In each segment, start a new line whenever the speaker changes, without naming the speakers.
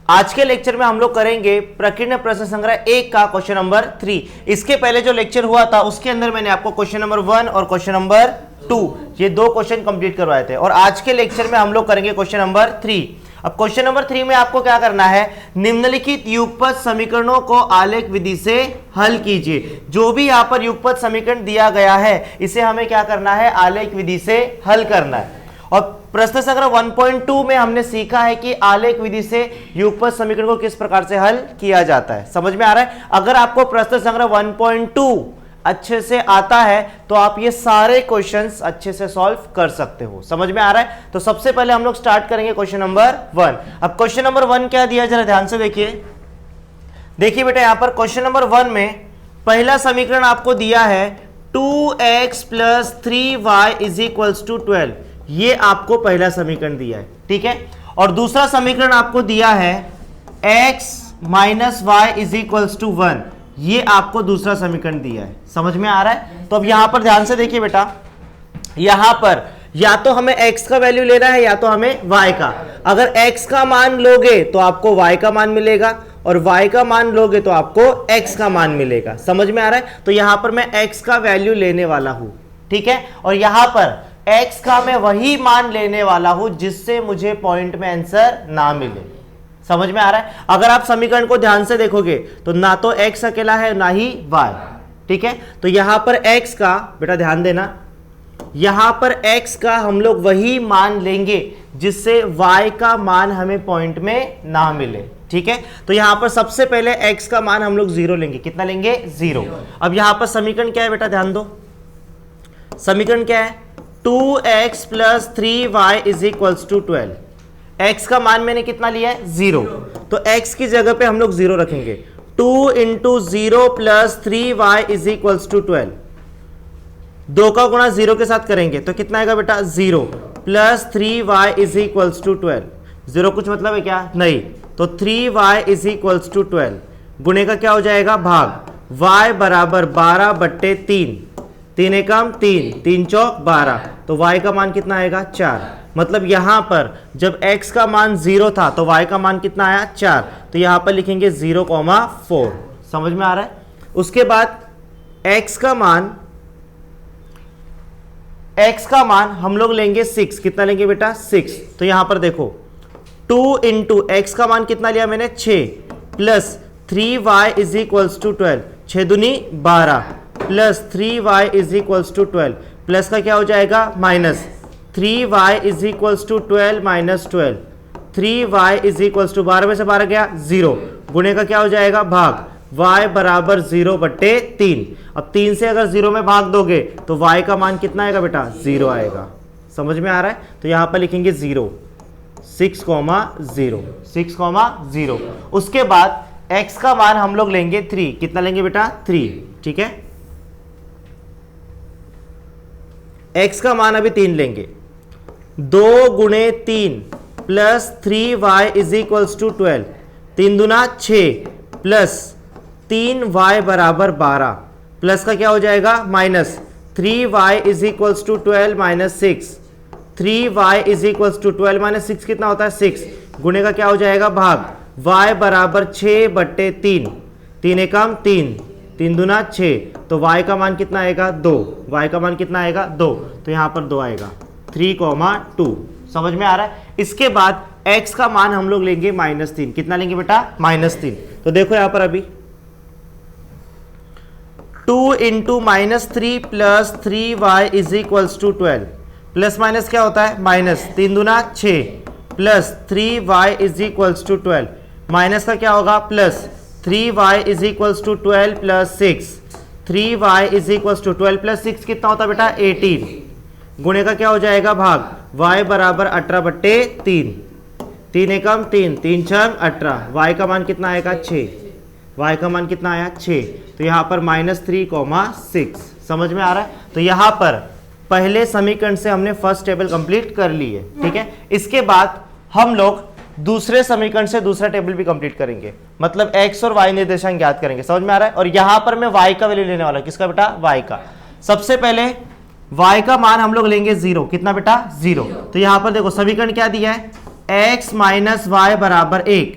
आज के लेक्चर में हम लोग करेंगे प्रकीर्ण प्रश्न संग्रह 1 का क्वेश्चन नंबर 3। इसके पहले जो लेक्चर हुआ था उसके अंदर मैंने आपको क्वेश्चन नंबर 1 और क्वेश्चन नंबर 2 ये दो क्वेश्चन कंप्लीट करवाए थे, और आज के लेक्चर में हम लोग करेंगे क्वेश्चन नंबर 3। अब क्वेश्चन नंबर 3 में आपको क्या करना है, निम्नलिखित युगपत समीकरणों को आलेख विधि से हल कीजिए। जो भी यहाँ पर युगपत समीकरण दिया गया है इसे हमें क्या करना है, आलेख विधि से हल करना है। और प्रश्न संग्रह 1.2 में हमने सीखा है कि आलेख विधि से युगपत समीकरण को किस प्रकार से हल किया जाता है। समझ में आ रहा है? अगर आपको प्रश्न संग्रह 1.2 अच्छे से आता है तो आप ये सारे क्वेश्चंस अच्छे से सॉल्व कर सकते हो। समझ में आ रहा है? तो सबसे पहले हम लोग स्टार्ट करेंगे क्वेश्चन नंबर 1। अब क्वेश्चन नंबर 1 क्या दिया, जरा ध्यान से देखिए। देखिए बेटा, यहां पर क्वेश्चन नंबर 1 में पहला समीकरण आपको दिया है 2x + 3y = 12। ये आपको पहला समीकरण दिया है, ठीक है। और दूसरा समीकरण आपको दिया है x - y = 1। ये आपको दूसरा समीकरण दिया है। समझ में आ रहा है? तो अब यहां पर ध्यान से देखिए बेटा, यहां पर या तो हमें x का वैल्यू लेना है या तो हमें y का। अगर x का मान लोगे तो आपको y का मान मिलेगा, और y का मान लोगे तो आपको x का मान मिलेगा। समझ में आ रहा है? तो यहां पर मैं x का वैल्यू लेने वाला हूं, ठीक है। और यहां पर x का मैं वही मान लेने वाला हूं जिससे मुझे पॉइंट में आंसर ना मिले। समझ में आ रहा है? अगर आप समीकरण को ध्यान से देखोगे तो ना तो x अकेला है ना ही y, ठीक है। तो यहां पर x का, बेटा ध्यान देना, यहां पर x का हम लोग वही मान लेंगे जिससे y का मान हमें पॉइंट में ना मिले, ठीक है। तो यहां पर सबसे पहले x का मान हम लोग 0 लेंगे। कितना लेंगे? 0। अब यहां पर समीकरण क्या है बेटा, ध्यान दो। समीकरण क्या है? 2x + 3y = 12। x का मान मैंने कितना लिया है? 0। तो x की जगह पे हम लोग 0 रखेंगे। 2 × 0 + 3y = 12। 2 का गुणा 0 के साथ करेंगे तो कितना आएगा बेटा? 0 + 3y = 12। 0 कुछ मतलब है क्या? नहीं। तो 3y = 12 गुणे का क्या हो जाएगा? भाग। y बराबर 12/3। 3 एकम 3, 3 चौक 12। तो y का मान कितना आएगा? 4। मतलब यहां पर जब x का मान 0 था तो y का मान कितना आया? 4। तो यहां पर लिखेंगे 0,4। समझ में आ रहा है? उसके बाद x का मान हम लोग लेंगे 6। कितना लेंगे बेटा? 6। तो यहां पर देखो 2 × x का मान कितना लिया मैंने? 6 + 3y = 12। 6 दूनी 12 + 3y = 12। प्लस का क्या हो जाएगा? माइनस। 3y = 12 - 12। 3y = 12 में से 12 गया 0। गुणे का क्या हो जाएगा? भाग। y बराबर 0/3। अब 3 से अगर 0 में भाग दोगे तो y का मान कितना आएगा बेटा? 0 आएगा। समझ में आ रहा है? तो यहां पर लिखेंगे 0, 6,0, 6,0। उसके बाद x का मान हम लोग लेंगे 3। कितना लेंगे बेटा? 3, ठीक है। x का मान अभी 3 लेंगे। 2 × 3 + 3y = 12। 3 दूना 6 प्लस 3y बराबर 12। प्लस का क्या हो जाएगा? माइनस। 3y = 12 - 6। 3y = 12 - 6 कितना होता है? 6। गुणे का क्या हो जाएगा? भाग। y बराबर 6/3। 3 एकम 3, 3 दूना 6। तो y का मान कितना आएगा? 2। y का मान कितना आएगा? 2। तो यहां पर 2 आएगा। 3,2। समझ में आ रहा है? इसके बाद x का मान हम लोग लेंगे -3। कितना लेंगे बेटा? -3। तो देखो यहां पर अभी 2 × -3 + 3y = 12। प्लस माइनस क्या होता है? माइनस। 3 दूना 6 प्लस 3y = 12। माइनस का क्या होगा? प्लस। 3y = 12 + 6। 3y = 12 + 6 कितना होता है बेटा? 18। गुणे का क्या हो जाएगा? भाग। y बराबर 18/3। 3 एकम 3, 3 छंग 18। y का मान कितना आएगा? 6। y का मान कितना आया? 6। तो यहाँ पर -3,6। समझ में आ रहा है? तो यहाँ पर पहले समीकरण से हमने फर्स्ट टेबल कंप्लीट कर ली है, ठीक है। इसके बाद हम लोग दूसरे समीकरण से दूसरा टेबल भी कंप्लीट करेंगे, मतलब x और y निर्देशांक ज्ञात करेंगे। समझ में आ रहा है? और यहां पर मैं y का वैल्यू लेने वाला हूं। किसका बेटा? y का। सबसे पहले y का मान हम लोग लेंगे 0। कितना बेटा? 0। तो यहां पर देखो समीकरण क्या दिया है? x - y = 1।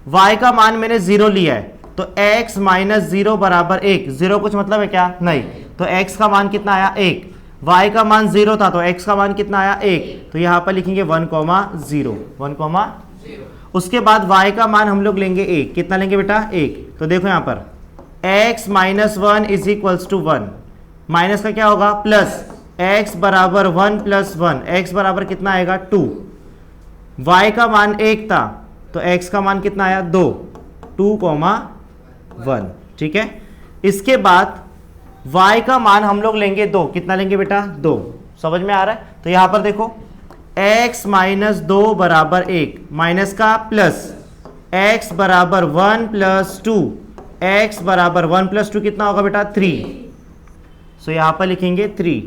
y का मान मैंने 0 लिया है, तो x माइनस 0 बराबर 1। 0 कुछ मतलब है क्या? नहीं। तो x का मान कितना आया? 1। y का मान 0 था, तो x का मान कितना आया? 1। तो यहां पर लिखेंगे 1,0 1,0। उसके बाद y का मान हम लोग लेंगे 1। कितना लेंगे बेटा? 1। तो देखो यहां पर x minus 1 is equals to 1। Minus का क्या होगा? प्लस। x बराबर 1 प्लस 1, x बराबर कितना आएगा? 2। y का मान 1 था, तो x का मान कितना आया? 2, 2,1। ठीक है। इसके बाद y का मान हम लोग लेंगे 2। कितना लेंगे बेटा? 2। समझ में आ रहा है? तो यहां पर देखो x माइनस 2 बराबर 1, माइनस का प्लस, x बराबर 1 प्लस 2, x बराबर 1 प्लस 2 कितना होगा बेटा? 3। सो यहां पर लिखेंगे 3।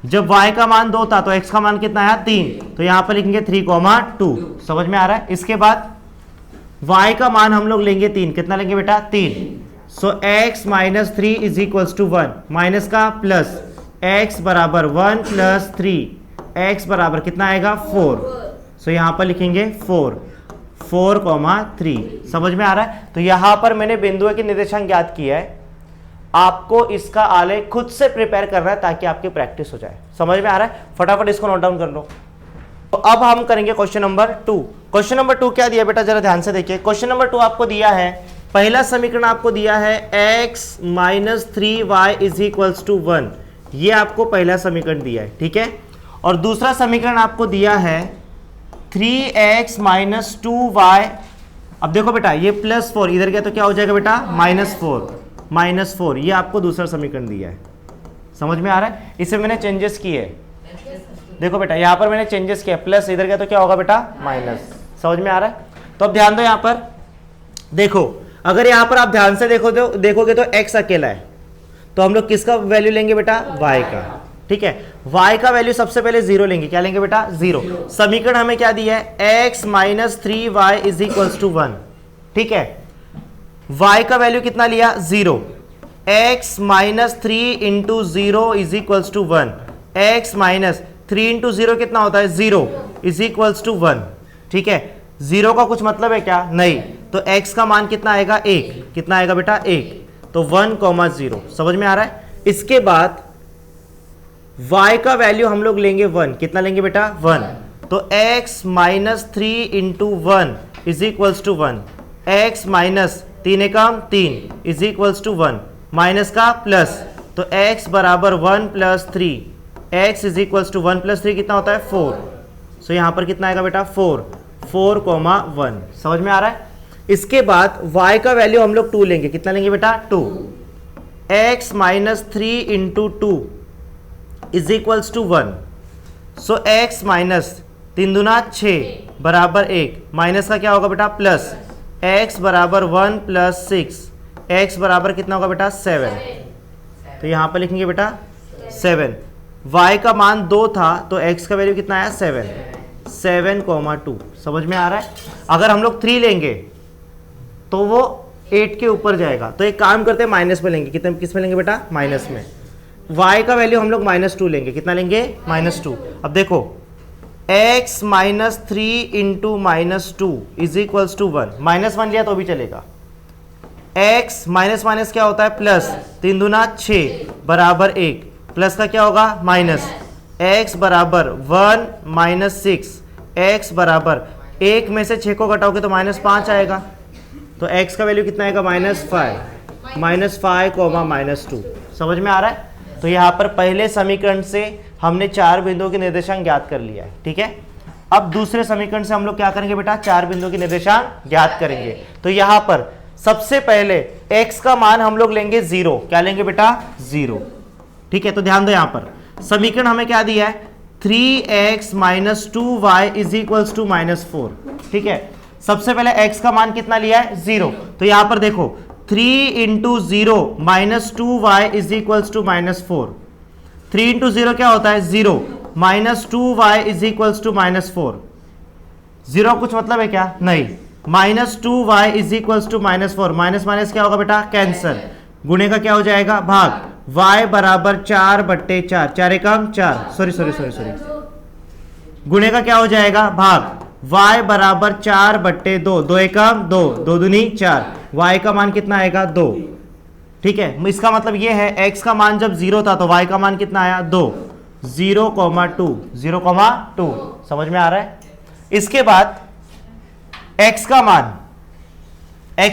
जब y का मान 2 था, तो x का मान कितना आया? 3। तो यहां पर लिखेंगे 3,2। समझ में आ रहा है? इसके बाद y का मान हम लोग लेंगे 3। कितना लेंगे बेटा? 3। So x minus 3 is equals to 1, minus का प्लस, x बराबर 1 प्लस 3, x बराबर कितना आएगा? 4। सो यहां पर लिखेंगे 4,3। समझ में आ रहा है? तो यहां पर मैंने बिंदुओं के निर्देशांक ज्ञात किया है। आपको इसका आलेख खुद से प्रिपेयर करना है ताकि आपकी प्रैक्टिस हो जाए। समझ में आ रहा है? फटाफट इसको नोट डाउन कर लो। तो अब हम करेंगे क्वेश्चन नंबर 2। क्वेश्चन नंबर 2 क्या दिया बेटा? जरा ध्यान से देखिए। क्वेश्चन नंबर 2 आपको दिया है, पहला समीकरण आपको दिया है x minus 3y is equals to 1। ये आपको पहला समीकरण दिया है। ठीक है। और दूसरा समीकरण आपको दिया है 3x माइनस 2y। अब देखो बेटा, ये प्लस 4 इधर गया तो क्या हो जाएगा बेटा? माइनस 4। ये आपको दूसरा समीकरण दिया है। समझ में आ रहा है? इसे मैंने चेंजेस किए। देखो बेटा, यहां पर मैंने चेंजेस किया, प्लस इधर गया तो क्या होगा बेटा? माइनस। समझ में आ रहा है? तो अब ध्यान दो, यहां पर देखो, अगर यहां पर आप ध्यान से देखोगे तो x अकेला है, तो हम लोग किसका वैल्यू लेंगे बेटा? y का। ठीक है। y का वैल्यू सबसे पहले 0 लेंगे। क्या लेंगे बेटा? 0। समीकरण हमें क्या दिया है? x minus 3y is equals to 1। ठीक है। y का वैल्यू कितना लिया? 0। x minus 3 into 0 is equals to 1। x minus 3 into 0 कितना होता है? 0 इज इक्वल्स टू 1। ठीक है। 0 का कुछ मतलब है क्या? नहीं। तो x का मान कितना आएगा? 1। कितना आएगा बेटा? 1। तो 1,0। समझ में आ रहा है? इसके बाद y का वैल्यू हम लोग लेंगे 1। कितना लेंगे बेटा? 1। तो x minus 3 into 1 is equals to 1। x minus 3 एकम 3 इज इक्वल्स टू 1, माइनस का प्लस, तो x बराबर 1 plus 3, x is equals to 1 plus 3 कितना होता है? 4। सो यहां पर कितना आएगा बेटा? 4,1। समझ में आ रहा है? इसके बाद y का वैल्यू हम लोग 2 लेंगे। कितना लेंगे बेटा? 2। x minus 3 into 2 is equals to 1। So x minus 3 दूना 6 बराबर 1, माइनस का क्या होगा बेटा? प्लस, x बराबर 1 प्लस 6, x बराबर कितना होगा बेटा? 7। तो यहां पर लिखेंगे बेटा 7। y का मान 2 था, तो x का वैल्यू कितना आया? 7,2। समझ में आ रहा है? अगर हम लोग 3 लेंगे तो वो 8 के ऊपर जाएगा। तो एक काम करते हैं, माइनस में लेंगे। कितने किस में लेंगे बेटा? माइनस में। y का वैल्यू हम लोग -2 लेंगे। कितना लेंगे? -2। अब देखो, x minus 3 into -2 is equals to 1। -1 लिया तो भी चलेगा। x माइनस माइनस क्या होता है? प्लस। 3 दूना 6 बराबर 1, प्लस का क्या होगा? माइनस। x बराबर 1 माइनस 6, x बराबर 1 में से 6 को घटाओगे तो -5 आएगा। तो x का वैल्यू कितना आएगा? -5,-2। समझ में आ रहा है? तो यहाँ पर पहले समीकरण से हमने 4 बिंदुओं के निर्देशांक ज्ञात कर लिया है। ठीक है। अब दूसरे समीकरण से हम लोग क्या करेंगे बेटा? 4 बिंदुओं के निर्देशांक ज्ञात करेंगे। तो यहाँ पर सबसे पहले x का मान हम लोग लेंगे 0। क्या लेंगे बेटा? 0। ठीक है। तो ध्यान दो, यहाँ पर समीकरण हमें क्या दिया है? 3x minus 2y is equals to -4। ठीक है। सबसे पहले x का मान कितना लिया है? 0। तो यहां पर देखो 3 into 0 minus 2y is equals to -4। 3 into 0 क्या होता है? 0, minus 2y is equals to -4। 0 कुछ मतलब है क्या? नहीं। -2y is equals to -4, minus minus क्या होगा बेटा? कैंसल। गुणे का क्या हो जाएगा? भाग। y बराबर 4/4, 4 एकम 4, सॉरी, गुणे का क्या हो जाएगा? भाग। y बराबर 4/2, 2 एकम 2, 2 दूनी 4, y का मान कितना आएगा 2। ठीक है, इसका मतलब ये है x का मान जब 0 था तो y का मान कितना आया 2, 0,2, 0,2। समझ में आ रहा है? इसके बाद x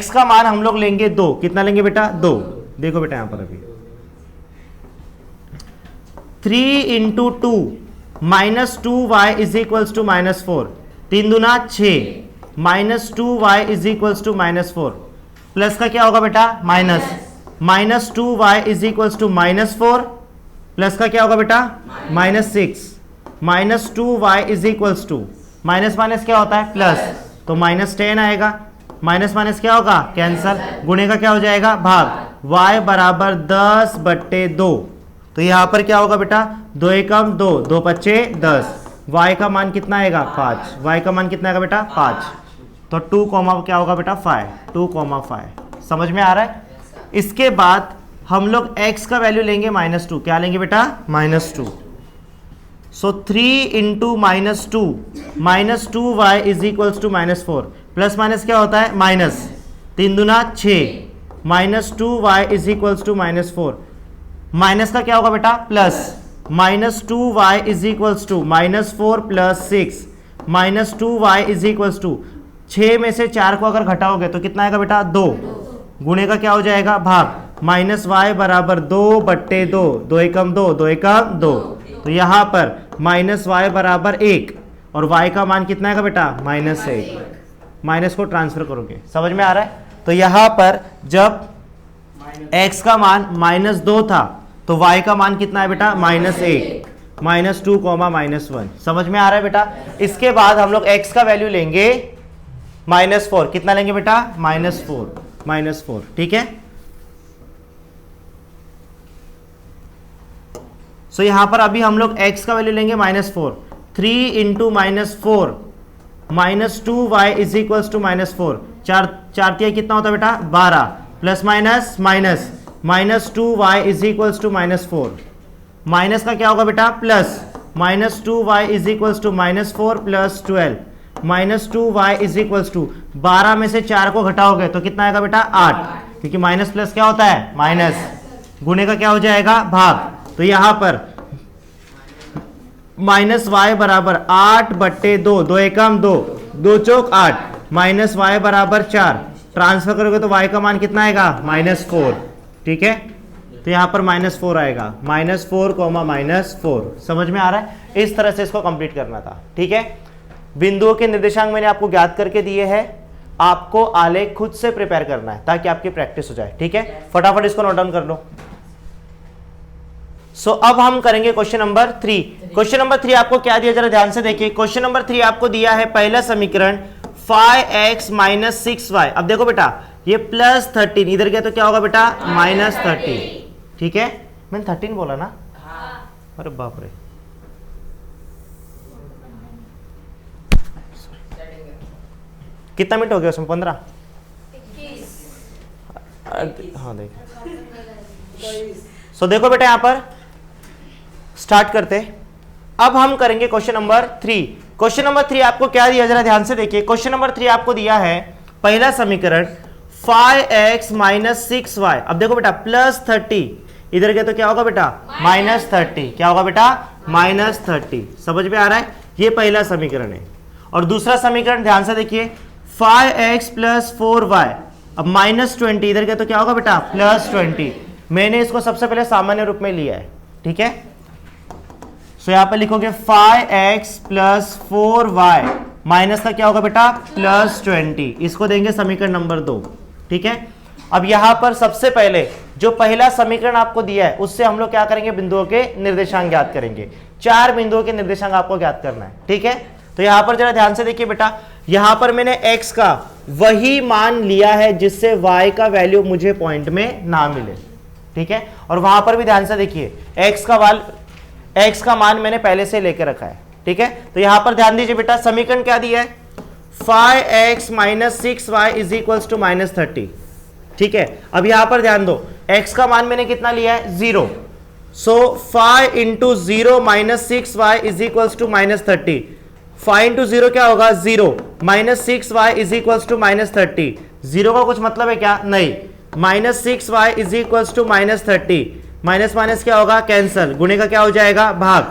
का मान हम लोग लेंगे 2, कितना लेंगे बेटा 2। देखो बेटा यहां पर अभी 3 into 2 -2y is equals to -4, 3 दूना 6, -2y is equals to -4, plus का क्या होगा बेटा -2y is equals to -4, plus का क्या होगा बेटा -6, -2y is equals to minus minus क्या होता है प्लस, तो -10 आएगा, माइनस क्या होगा कैंसल, गुणे का क्या हो जाएगा भाग, y बराबर 10/2। तो यहां पर क्या होगा बेटा 2 एकम 2, 2 पच्चे 10, y का मान कितना आएगा 5, y का मान कितना आएगा बेटा 5, तो 2 क्या होगा बेटा 5, 2,5। समझ में आ रहा है? इसके बाद हम लोग x का वैल्यू लेंगे -2, क्या लेंगे बेटा -2। So 3 into -2, -2y is equals to -4, plus minus क्या होता है माइनस, 3 दूना 6, -2y इज इक्वल्स टू -4, माइनस का क्या होगा बेटा plus, -2y is equals to -4 plus 6, -2y is equals to 6 में से 4 को अगर घटाओगे तो कितना आएगा बेटा 2, गुणे का क्या हो जाएगा भाग, -y बराबर 2/2, 2 एकम 2, 2 एकम 2, तो यहां पर -y बराबर 1 और y का मान कितना आएगा बेटा -1, माइनस को ट्रांसफर करोगे। समझ में आ रहा है? तो यहां पर जब x का मान -2 था तो y का मान कितना है बेटा -1, -2, -1। समझ में आ रहा है बेटा? इसके बाद हम लोग x का वैल्यू लेंगे -4, कितना लेंगे बेटा -4। ठीक है, सो यहां पर अभी हम लोग x का वैल्यू लेंगे -4, 3 into -4 -2y is equals to -4, 4 कितना होता है बेटा 12, plus minus -2y is equals to -4, माइनस का क्या होगा बेटा plus, -2y is equals to -4 plus 12, -2y is equals to 12 में से 4 को घटाओगे तो कितना आएगा बेटा 8, क्योंकि माइनस प्लस क्या होता है माइनस, गुणे का क्या हो जाएगा भाग, तो यहां पर -y बराबर 8/2, 2 एकम 2, 2 चौक 8, -y बराबर 4, ट्रांसफर करोगे तो y का मान कितना आएगा -4। ठीक है, तो यहां पर -4 आएगा, -4, समझ में आ रहा है? इस तरह से इसको कंप्लीट करना था। ठीक है, बिंदुओं के निर्देशांक मैंने आपको ज्ञात करके दिए हैं, आपको आलेख खुद से प्रिपेयर करना है ताकि आपकी प्रैक्टिस हो जाए। ठीक है, फटाफट इसको नोट डाउन कर लो। सो अब हम करेंगे क्वेश्चन नंबर 3। क्वेश्चन नंबर 3 आपको क्या दिया जरा ध्यान से देखिए। क्वेश्चन नंबर 3 आपको दिया है पहला समीकरण 5x - 6y। अब देखो बेटा ये +13 इधर गया तो क्या होगा बेटा -13। ठीक है, मैंने 13 बोला ना, अरे बाप रे, कितना मिनट हो गया उसमें 15, हाँ देखो। सो देखो बेटा यहां पर स्टार्ट करते। अब हम करेंगे क्वेश्चन नंबर 3। क्वेश्चन नंबर 3 आपको क्या दिया जरा ध्यान से देखिए। क्वेश्चन नंबर 3 आपको दिया है पहला समीकरण 5x - 6y। अब देखो बेटा +30 इधर गया तो क्या होगा बेटा -30, क्या होगा बेटा -30। समझ में आ रहा है? ये पहला समीकरण है। और दूसरा समीकरण ध्यान से देखिए 5x + 4y। अब -20 इधर गया तो क्या होगा बेटा +20। मैंने इसको सबसे पहले सामान्य रूप में लिया है। ठीक है, सो यहां पर लिखोगे 5x + 4y माइनस का क्या होगा बेटा +20, इसको देंगे समीकरण नंबर 2। ठीक है, अब यहां पर सबसे पहले जो पहला समीकरण आपको दिया है उससे हम लोग क्या करेंगे, बिंदुओं के निर्देशांक ज्ञात करेंगे। 4 बिंदुओं के निर्देशांक आपको ज्ञात करना है। ठीक है, तो यहां पर जरा ध्यान से देखिए बेटा, यहां पर मैंने x का वही मान लिया है जिससे y का वैल्यू मुझे पॉइंट में ना मिले। ठीक है, और वहां पर भी ध्यान से देखिए x का मान मैंने पहले से लेकर रखा है। ठीक है, तो यहां पर ध्यान दीजिए बेटा, समीकरण क्या दिया है 5x - 6y इज टू -30। ठीक है, अब यहां पर ध्यान दो, x का मान मैंने कितना लिया है 0, so 5 × 0 - 6y is to -30। Five into zero क्या होगा 0, -6y is equals to -30। Zero का कुछ मतलब है क्या? नहीं। -6y is equals to -30, minus minus क्या होगा? कैंसल, गुणे का क्या हो जाएगा? भाग।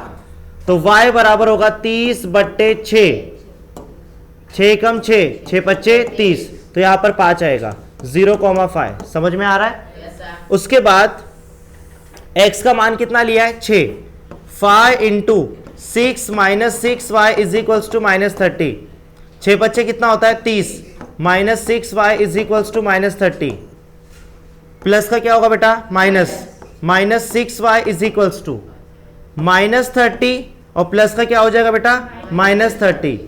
तो y बराबर होगा 30/6, 6 कम 6, 6 पच्चे 30, तो यहां पर 5 आएगा, 0,5। समझ में आ रहा है? उसके बाद x का मान कितना लिया है? 6। 5 into 6 minus 6y is equals to -30, 6 पच्चे कितना होता है? 30, -6y is equals to -30, plus का क्या होगा बेटा? -6y इज इक्वल्स टू -30, और प्लस का क्या हो जाएगा बेटा? -30,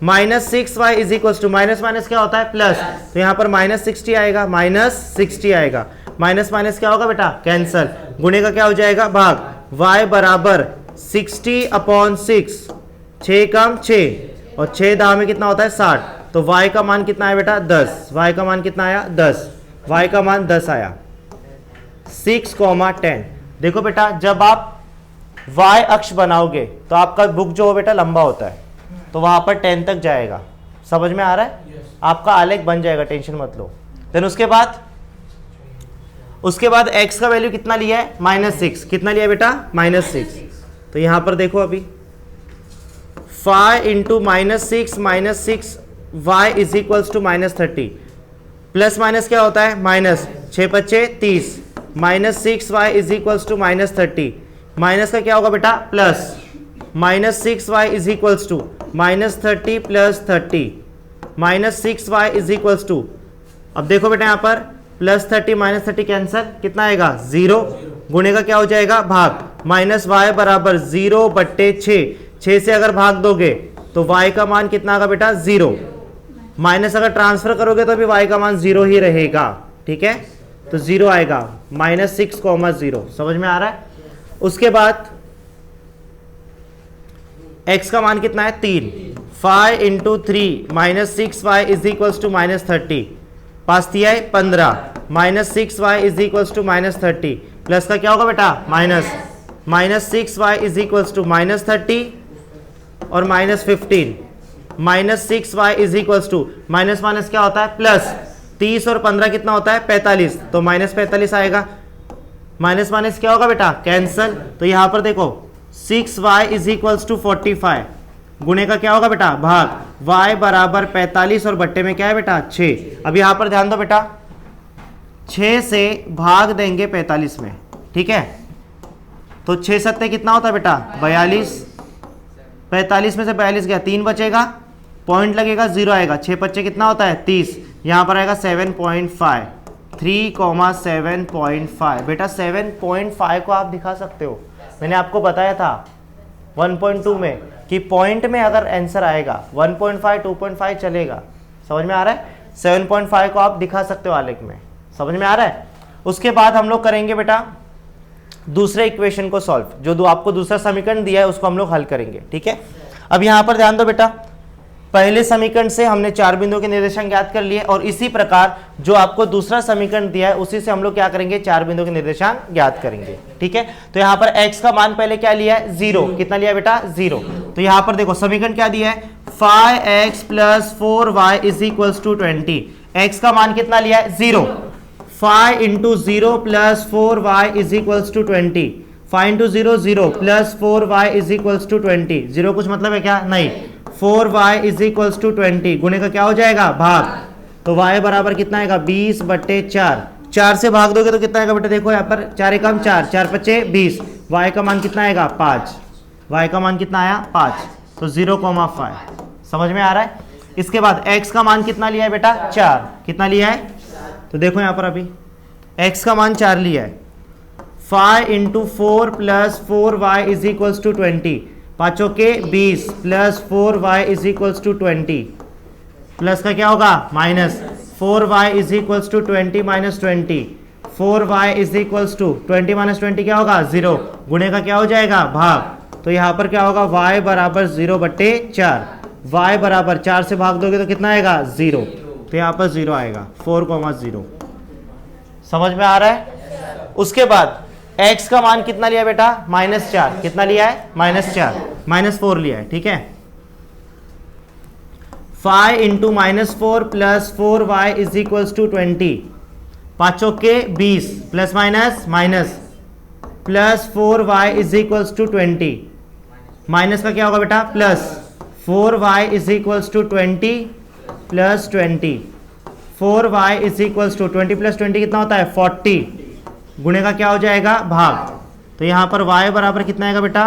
-6y is equals to minus minus क्या होता है? प्लस, तो यहां पर -60 आएगा, -60 आएगा, माइनस माइनस क्या होगा बेटा? कैंसल, गुणे का क्या हो जाएगा? भाग। y बराबर 60/6, 6 कम 6, और 6 दाव में कितना होता है? 60, तो y का मान कितना है बेटा? 10। y का मान कितना आया? 10। y का मान 10 आया। 6,10। देखो बेटा, जब आप y अक्ष बनाओगे तो आपका बुक जो हो बेटा लंबा होता है, तो वहां पर 10 तक जाएगा। समझ में आ रहा है? आपका आलेख बन जाएगा, टेंशन मत लो। देन उसके बाद x का वैल्यू कितना लिया है? -6। कितना लिया बेटा? -6। तो यहां पर देखो अभी 5 into -6 y is equals to -30, plus minus क्या होता है? माइनस, 6 पच्चे 30, -6y is equals to -30, minus का क्या होगा बेटा? Plus, -6y is equals to -30 plus 30, -6y is equals to, अब देखो बेटा यहां पर +30 -30 कैंसल, कितना आएगा? 0, गुणे का क्या हो जाएगा? भाग। -y बराबर 0/6, 6 से अगर भाग दोगे तो y का मान कितना आएगा बेटा? 0, माइनस अगर ट्रांसफर करोगे तो भी y का मान 0 ही रहेगा। ठीक है, तो 0 आएगा, -6,0। समझ में आ रहा है? उसके बाद x का मान कितना है? 3। 5 into 3 -6y is equals to -30, पास दिया है 15, -6y is equals to -30, plus का क्या होगा बेटा? -6y इज इक्वल्स टू -30 और -15, -6y is equals to minus minus क्या होता है? प्लस, 30 और 15 कितना होता है? 45, तो -45 आएगा, माइनस माइनस क्या होगा बेटा? कैंसल। तो यहां पर देखो 6y इज इक्वल्स टू 45, गुणे का क्या होगा बेटा? भाग। y बराबर 45 और बट्टे में क्या है बेटा? 6। अब यहां पर ध्यान दो बेटा, 6 से भाग देंगे 45 में, ठीक है, तो 6 सत्ते कितना होता है बेटा? 42, 45 में से 42 गया, 3 बचेगा, पॉइंट लगेगा, 0 आएगा, 6 पच्चे कितना होता है? 30, यहां पर आएगा 7.5, 3,7.5। बेटा 7.5 को आप दिखा सकते हो, मैंने आपको बताया था 1.2 में कि पॉइंट में अगर आंसर आएगा 1.5 2.5 चलेगा। समझ में आ रहा है? 7.5 को आप दिखा सकते हो आलेख में। समझ में आ रहा है? उसके बाद हम लोग करेंगे बेटा दूसरे इक्वेशन को सॉल्व, जो आपको दूसरा समीकरण दिया है उसको हम लोग हल करेंगे। ठीक है, अब यहां पर ध्यान दो बेटा, पहले समीकरण से हमने 4 बिंदुओं के निर्देशांक ज्ञात कर लिए, और इसी प्रकार जो आपको दूसरा समीकरण दिया है उसी से हम लोग क्या करेंगे? 4 बिंदुओं के निर्देशांक ज्ञात करेंगे। ठीक है, तो यहां पर x का मान पहले क्या लिया है? 0। कितना लिया बेटा? 0। तो यहां पर देखो समीकरण क्या दिया है? 5x + 4y = 20। x का मान कितना लिया है? 0। 5 × 0 + 4y = 20। 5 × 0 0 + 4y = 20। 0 कुछ मतलब है क्या? नहीं। 4y = 20, गुणे का क्या हो जाएगा? भाग। तो y बराबर कितना आएगा? 20/4। 4 से भाग दोगे तो कितना आएगा बेटा? देखो यहाँ पर 4 एकम 4, 4 पच्चे 20। y का मान कितना आएगा? 5। y का मान कितना आया? 5। तो 0,5। समझ में आ रहा है? इसके बाद x का मान कितना लिया है बेटा? 4। कितना लिया है? तो देखो यहाँ पर अभी x का मान 4 लिया है। 5 × 4 + 4y = 20। 5 के 20 + 4y = 20, प्लस का क्या होगा? माइनस। 4y = 20 - 20, 4y = 20 - 20 क्या होगा? 0। गुणे का क्या हो जाएगा? भाग। तो यहाँ पर क्या होगा? y बराबर 0/4। y बराबर 4 से भाग दोगे तो कितना आएगा? 0। तो यहाँ पर 0 आएगा, 4,0। समझ में आ रहा है? उसके बाद x का मान कितना लिया बेटा? -4। कितना लिया है? -4, -4 लिया है। ठीक है, 5 into -4 plus 4y is equals to 20, 5 चौके 20 plus minus minus plus 4y is equals to 20, minus का क्या होगा बेटा plus 4y is equals to 20 plus 20, 4y is equals to 20 plus 20 कितना होता है 40, गुणे का क्या हो जाएगा भाग। तो यहाँ पर y बराबर कितना आएगा बेटा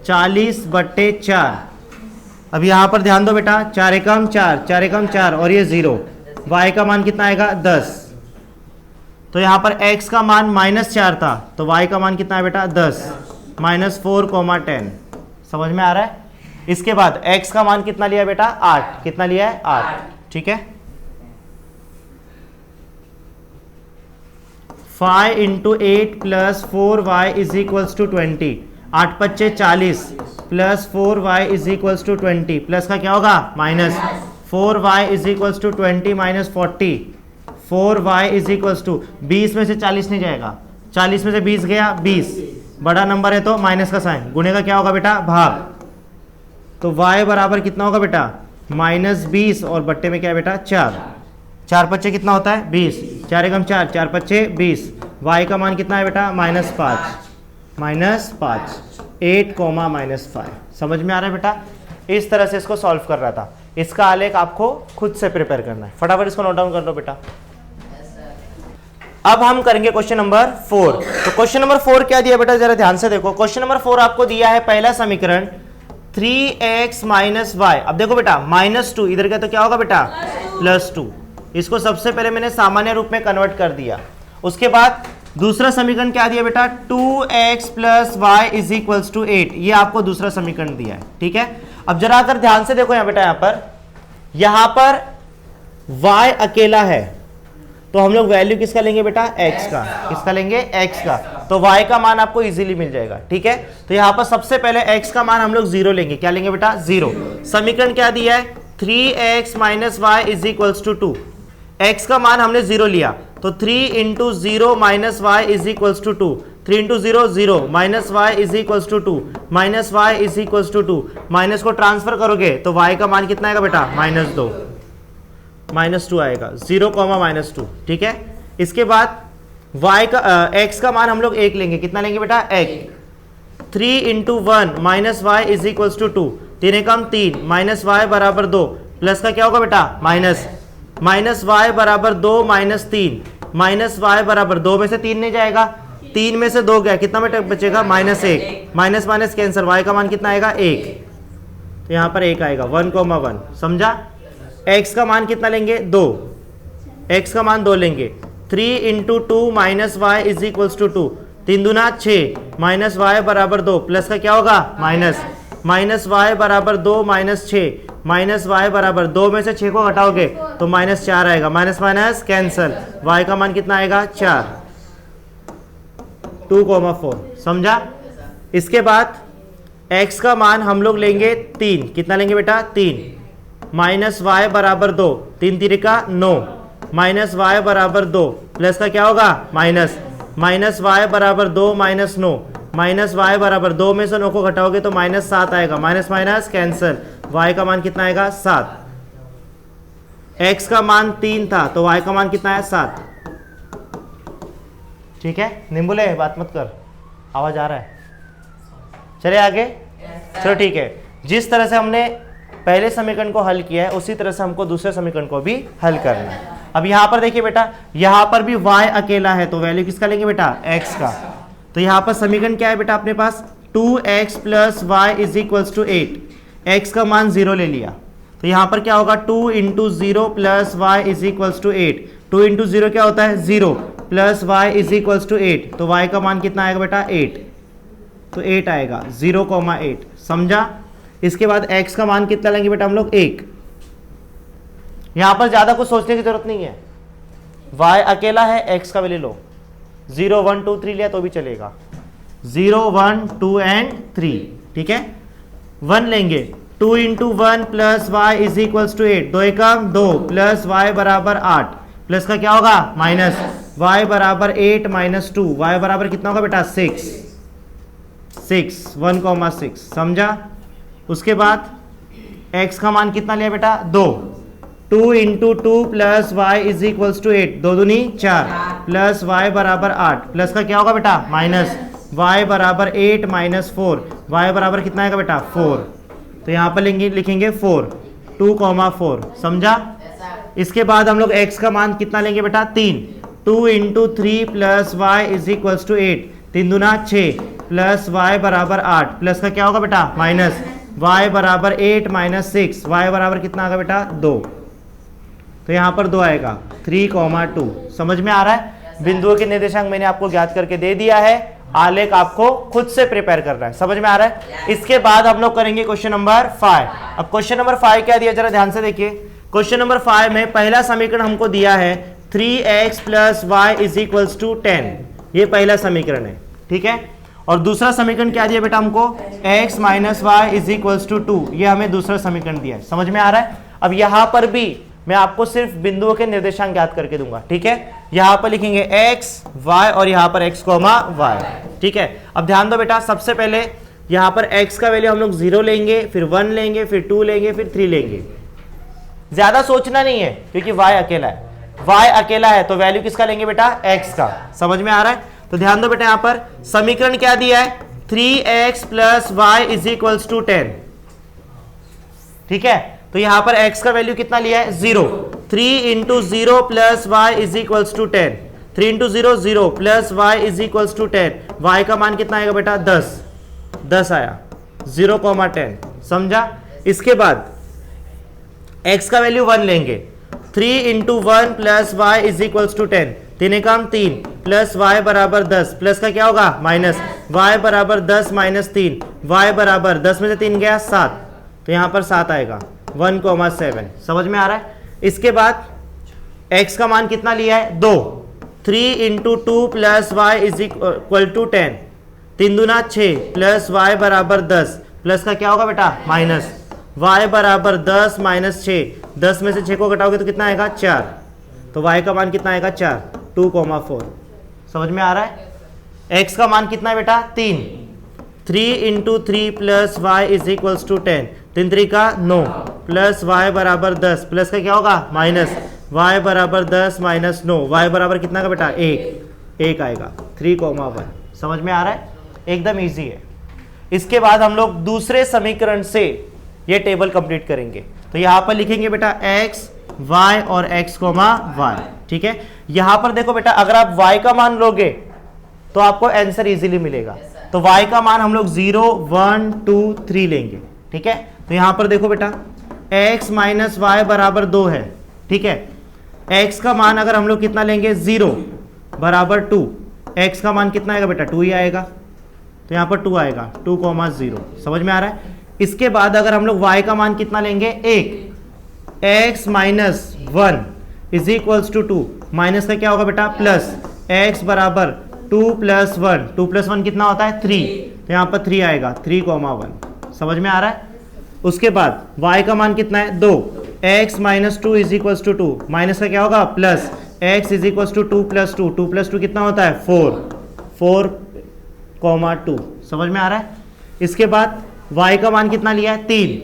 40/4। अब यहाँ पर ध्यान दो बेटा 4 एकम 4, 4 एकम 4 और ये 0, y का मान कितना आएगा 10। तो यहाँ पर x का मान -4 था तो y का मान कितना है बेटा 10, -4, 10। समझ में आ रहा है। इसके बाद x का मान कितना लिया बेटा 8, कितना लिया है 8, ठीक है। 5 into 8 plus 4y is equals to 20, 8 पच्चे 40 plus 4y is equals to 20, plus का क्या होगा minus 4y is equals to 20 minus 40, 4y is equals to 20 में से 40 नहीं जाएगा, 40 में से 20 गया 20, बड़ा नंबर है तो माइनस का साइन, गुणे का क्या होगा बेटा भाग। तो y बराबर कितना होगा बेटा -20 और बट्टे में क्या है बेटा 4, 4 पच्चे कितना होता है 20, 4 एकम 4, 4 पच्चे 20, y का मान कितना है बेटा -5, 8, -5। समझ में आ रहा है बेटा। इस तरह से इसको सॉल्व कर रहा था। इसका आलेख आपको खुद से प्रिपेयर करना है, फटाफट इसको नोट डाउन कर लो बेटा। अब हम करेंगे क्वेश्चन नंबर 4। तो क्वेश्चन नंबर 4 क्या दिया बेटा, जरा ध्यान से देखो। क्वेश्चन नंबर 4 आपको दिया है पहला समीकरण 3x - y। अब देखो बेटा -2 इधर का तो क्या होगा बेटा +2, इसको सबसे पहले मैंने सामान्य रूप में कन्वर्ट कर दिया। उसके बाद दूसरा समीकरण क्या दिया बेटा 2x + y is equals to 8, ये आपको दूसरा समीकरण दिया है, ठीक है। अब जरा अगर ध्यान से देखो यहाँ बेटा, यहाँ पर y अकेला है तो हम लोग वैल्यू किसका लेंगे बेटा x का, किसका लेंगे x का, तो y का मान आपको इजीली मिल जाएगा, ठीक है। तो यहाँ पर सबसे पहले x का मान हम लोग 0 लेंगे, क्या लेंगे बेटा 0। समीकरण क्या दिया है 3x - y is equals to 2, x का मान हमने 0 लिया तो 3 into 0 - y is equals to 2, 3 into 0 0 -y is equals to 2, -y is equals to 2, minus को ट्रांसफर करोगे तो y का मान कितना आएगा बेटा -2, -2 आएगा, 0, -2, ठीक है। इसके बाद y का x का मान हम लोग 1 लेंगे, कितना लेंगे बेटा 1, 3 into 1 -y is equals to 2, 3 एकम 3 -y बराबर 2, प्लस का क्या होगा बेटा -y बराबर 2 -3, -y बराबर 2 में से 3 नहीं जाएगा, 3 में से 2 गया, कितना बेटा बचेगा -1, माइनस माइनस कैंसर, y का मान कितना आएगा 1, तो यहाँ पर 1 आएगा 1, समझा। x का मान कितना लेंगे 2, x का मान 2 लेंगे, 3 into 2 -y is equals to 2, 3 दूना 6, -y बराबर 2, प्लस का क्या होगा -y बराबर 2 -6, -y बराबर 2 में से 6 को घटाओगे तो -4 आएगा, माइनस माइनस कैंसल, y का मान कितना आएगा 4, 2, 4, समझा। इसके बाद x का मान हम लोग लेंगे 3, कितना लेंगे बेटा 3, -y बराबर 2, 3 3 का 9, -y बराबर 2, प्लस का क्या होगा -y बराबर 2 -9, -y बराबर 2 में से 9 को घटाओगे तो -7 आएगा, माइनस माइनस कैंसल, y का मान कितना आएगा 7, x का मान 3 था तो y का मान कितना है 7, ठीक है। निम्बुले बात मत कर, आवाज आ रहा है, चले आगे। चलो ठीक है, जिस तरह से हमने पहले समीकरण को हल किया है उसी तरह से हमको दूसरे समीकरण को भी हल करना है। अब यहाँ पर देखिए बेटा, यहाँ पर भी y अकेला है तो वैल्यू किसका लेंगे बेटा x का। तो यहाँ पर समीकरण क्या है बेटा अपने पास 2x + y is equals to 8, x का मान 0 ले लिया तो यहाँ पर क्या होगा 2 into 0 + y is equals to 8, 2 into 0 क्या होता है 0 + y इज इक्वल्स टू 8, तो y का मान कितना आएगा बेटा 8, तो 8 आएगा 0,8, समझा। इसके बाद x का मान कितना लेंगे बेटा हम लोग 1, यहाँ पर ज़्यादा कुछ सोचने की जरूरत नहीं है, y अकेला है x का वैल्यू लो, 0 1 2 3 लिया तो भी चलेगा, 0 1 2 एंड 3, ठीक है। 1 लेंगे 2 into 1 + y is equals to 8, 2 Ekam 2 plus y बराबर 8, प्लस का क्या होगा y बराबर 8 -2, y बराबर कितना होगा बेटा 6, 1,6, समझा। उसके बाद x का मान कितना लिया बेटा 2, 2 into 2 plus y is equals to 8, 2 दूनी 4 प्लस वाई बराबर 8, प्लस का क्या होगा बेटा माइनस, y बराबर 8 माइनस 4, y बराबर कितना आएगा बेटा 4, तो यहाँ पर लिखेंगे 4, 2,4, समझा। इसके बाद हम लोग x का मान कितना लेंगे बेटा 3, 2 into 3 plus y is equals to 8, 3 दूना 6 प्लस वाई बराबर 8, प्लस का क्या होगा बेटा माइनस, y बराबर 8 माइनस 6, y बराबर कितना आएगा बेटा 2, तो यहाँ पर 2 आएगा 3,2। समझ में आ रहा है। बिंदुओं के निर्देशांक मैंने आपको ज्ञात करके दे दिया है, आलेख आपको खुद से प्रिपेयर करना है। समझ में आ रहा है। इसके बाद हम लोग करेंगे क्वेश्चन नंबर 5। अब क्वेश्चन नंबर 5 क्या दिया जरा ध्यान से देखिए। क्वेश्चन नंबर 5 में पहला समीकरण हमको दिया है 3x plus y is equals to 10, ये पहला समीकरण है, ठीक है। और दूसरा समीकरण क्या दिया बेटा हमको, x minus y is equals to 2, ये हमें दूसरा समीकरण दिया है। समझ में आ रहा है। अब यहां पर भी मैं आपको सिर्फ बिंदुओं के निर्देशांक ज्ञात करके दूंगा, ठीक है। यहां पर लिखेंगे x y और यहां पर x y, ठीक है। अब ध्यान दो बेटा, सबसे पहले यहां पर x का वैल्यू हम लोग 0 लेंगे, फिर 1 लेंगे, फिर 2 लेंगे, फिर 3 लेंगे। ज्यादा सोचना नहीं है क्योंकि y अकेला है, y अकेला है तो वैल्यू किसका लेंगे बेटा x का। समझ में आ रहा है। तो ध्यान दो बेटा, यहां पर समीकरण क्या दिया है 3x plus y is equals to 10, ठीक है। तो यहां पर x का वैल्यू कितना लिया है 0, 3 into 0 plus y is equals to 10, 3 into 0 0 plus y is equals to 10, y का मान कितना आएगा बेटा 10 आया 0,10, समझा। इसके बाद x का वैल्यू 1 लेंगे, 3 into 1 plus y is equals to 10, 3 काम 3 प्लस वाई बराबर 10, प्लस का क्या होगा माइनस, y बराबर 10 माइनस 3, y बराबर 10 में से 3 गया 7, तो यहां पर 7 आएगा 1,7। समझ में आ रहा है। इसके बाद x का मान कितना लिया है 2, 3 into 2 plus y is equal to 10, 3 दूना 6 प्लस वाई बराबर 10, प्लस का क्या होगा बेटा माइनस, y बराबर 10 माइनस 6, 10 में से 6 को घटाओगे तो कितना आएगा 4, तो y का मान कितना आएगा 4, 2,4। समझ में आ रहा है। x का मान कितना है बेटा 3, 3 into 3 plus y is equals to 10, 3 3 का 9 प्लस वाई बराबर 10, प्लस का क्या होगा माइनस, y बराबर 10 माइनस 9, y बराबर कितना का बेटा 1 आएगा 3,1। समझ में आ रहा है, एकदम इजी है। इसके बाद हम लोग दूसरे समीकरण से ये टेबल कंप्लीट करेंगे। तो यहां पर लिखेंगे बेटा x y और x, y, ठीक है। यहां पर देखो बेटा, अगर आप y का मान लोगे तो आपको आंसर इजीली मिलेगा। तो y का मान हम लोग 0 1 2 3 लेंगे, ठीक है। तो यहां पर देखो बेटा x माइनस वाई बराबर 2 है, ठीक है। x का मान अगर हम लोग कितना लेंगे 0 बराबर 2, x का मान कितना आएगा बेटा 2 ही आएगा, तो यहां पर 2 आएगा 2,0। समझ में आ रहा है। इसके बाद अगर हम लोग y का मान कितना लेंगे 1, x minus 1 is equals to 2, minus का क्या होगा बेटा प्लस, x बराबर 2 प्लस 1, 2 प्लस 1 कितना होता है 3, तो यहाँ पर 3 आएगा 3,1। समझ में आ रहा है। उसके बाद y का मान कितना है 2, x minus 2 is equals to 2, minus का क्या होगा plus, x is equals to 2 plus 2, 2 plus 2 कितना होता है 4,2। समझ में आ रहा है। इसके बाद y का मान कितना लिया है 3,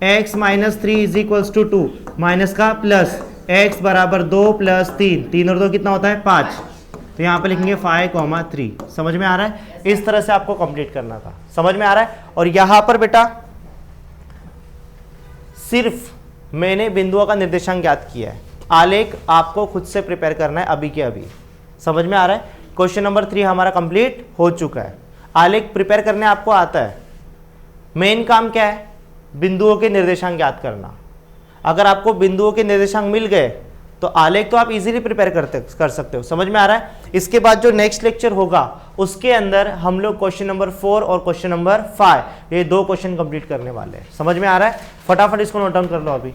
x minus 3 is equals to 2, minus का प्लस, x बराबर 2 प्लस 3, 3 और 2 कितना होता है 5, तो यहाँ पे लिखेंगे 5,3। समझ में आ रहा है। इस तरह से आपको कंप्लीट करना था। समझ में आ रहा है। और यहाँ पर बेटा सिर्फ मैंने बिंदुओं का निर्देशांक ज्ञात किया है, आलेख आपको खुद से प्रिपेयर करना है अभी के अभी। समझ में आ रहा है। क्वेश्चन नंबर 3 हमारा कंप्लीट हो चुका है। आलेख प्रिपेयर करने आपको आता है। मेन काम क्या है, बिंदुओं के निर्देशांक ज्ञात करना। अगर आपको बिंदुओं के निर्देशांक मिल गए तो आलेख तो आप इजीली प्रिपेयर कर सकते हो। समझ में आ रहा है। इसके बाद जो नेक्स्ट लेक्चर होगा उसके अंदर हम लोग क्वेश्चन नंबर 4 और क्वेश्चन नंबर 5 ये 2 क्वेश्चन कंप्लीट करने वाले हैं। समझ में आ रहा है। फटाफट इसको नोट डाउन कर लो अभी।